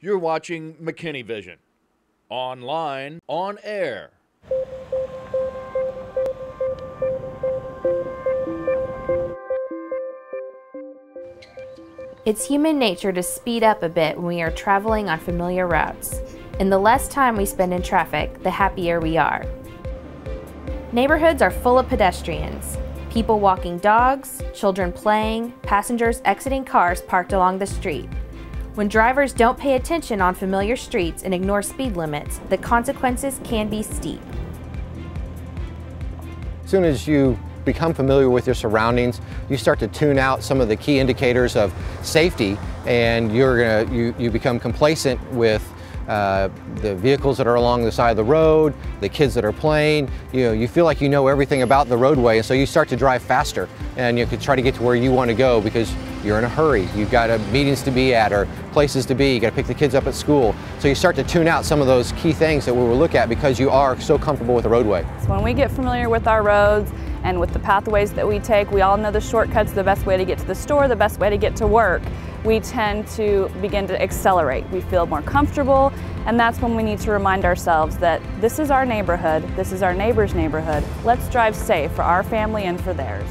You're watching McKinney Vision. Online, on air. It's human nature to speed up a bit when we are traveling on familiar routes. And the less time we spend in traffic, the happier we are. Neighborhoods are full of pedestrians. People walking dogs, children playing, passengers exiting cars parked along the street. When drivers don't pay attention on familiar streets and ignore speed limits, the consequences can be steep. As soon as you become familiar with your surroundings, you start to tune out some of the key indicators of safety, and you become complacent with the vehicles that are along the side of the road, the kids that are playing. You feel like you know everything about the roadway, and so you start to drive faster, and you can try to get to where you want to go because you're in a hurry. You've got meetings to be at or places to be. You got to pick the kids up at school. So you start to tune out some of those key things that we will look at because you are so comfortable with the roadway. So when we get familiar with our roads and with the pathways that we take, we all know the shortcuts, the best way to get to the store, the best way to get to work. We tend to begin to accelerate. We feel more comfortable, and that's when we need to remind ourselves that this is our neighborhood, this is our neighbor's neighborhood. Let's drive safe for our family and for theirs.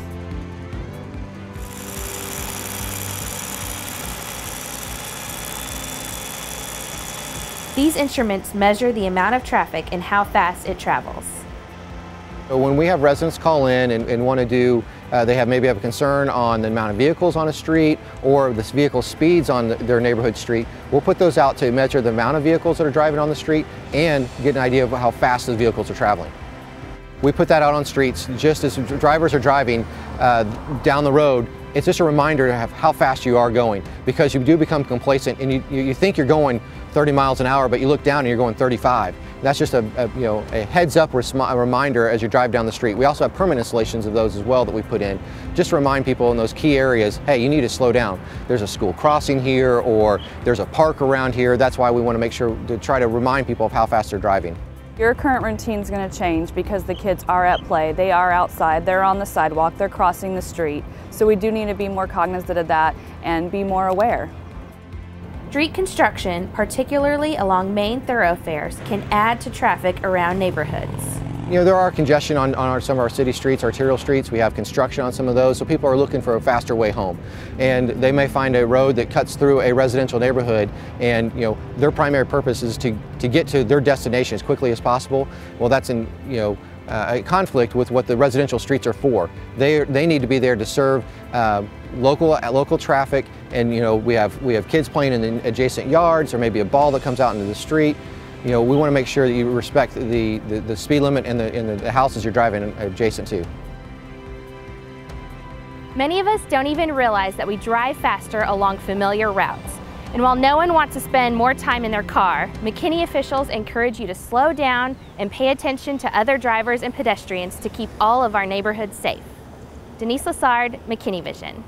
These instruments measure the amount of traffic and how fast it travels. So when we have residents call in and want to do, they maybe have a concern on the amount of vehicles on a street or the vehicle speeds on their neighborhood street, we'll put those out to measure the amount of vehicles that are driving on the street and get an idea of how fast the vehicles are traveling. We put that out on streets just as drivers are driving down the road. It's just a reminder to have how fast you are going, because you do become complacent and you think you're going 30 miles an hour, but you look down and you're going 35. That's just a heads up reminder as you drive down the street. We also have permanent installations of those as well that we put in, just to remind people in those key areas, hey, you need to slow down. There's a school crossing here, or there's a park around here. That's why we want to make sure to try to remind people of how fast they're driving. Your current routine is going to change because the kids are at play, they are outside, they're on the sidewalk, they're crossing the street. So we do need to be more cognizant of that and be more aware. Street construction, particularly along main thoroughfares, can add to traffic around neighborhoods. There are congestion on some of our city streets, arterial streets. We have construction on some of those, so people are looking for a faster way home. And they may find a road that cuts through a residential neighborhood, and their primary purpose is to get to their destination as quickly as possible. Well, that's in a conflict with what the residential streets are for. They need to be there to serve local traffic, and we have kids playing in the adjacent yards, or maybe a ball that comes out into the street. We want to make sure that you respect the speed limit and the houses you're driving adjacent to. Many of us don't even realize that we drive faster along familiar routes. And while no one wants to spend more time in their car, McKinney officials encourage you to slow down and pay attention to other drivers and pedestrians to keep all of our neighborhoods safe. Denise Lessard, McKinney Vision.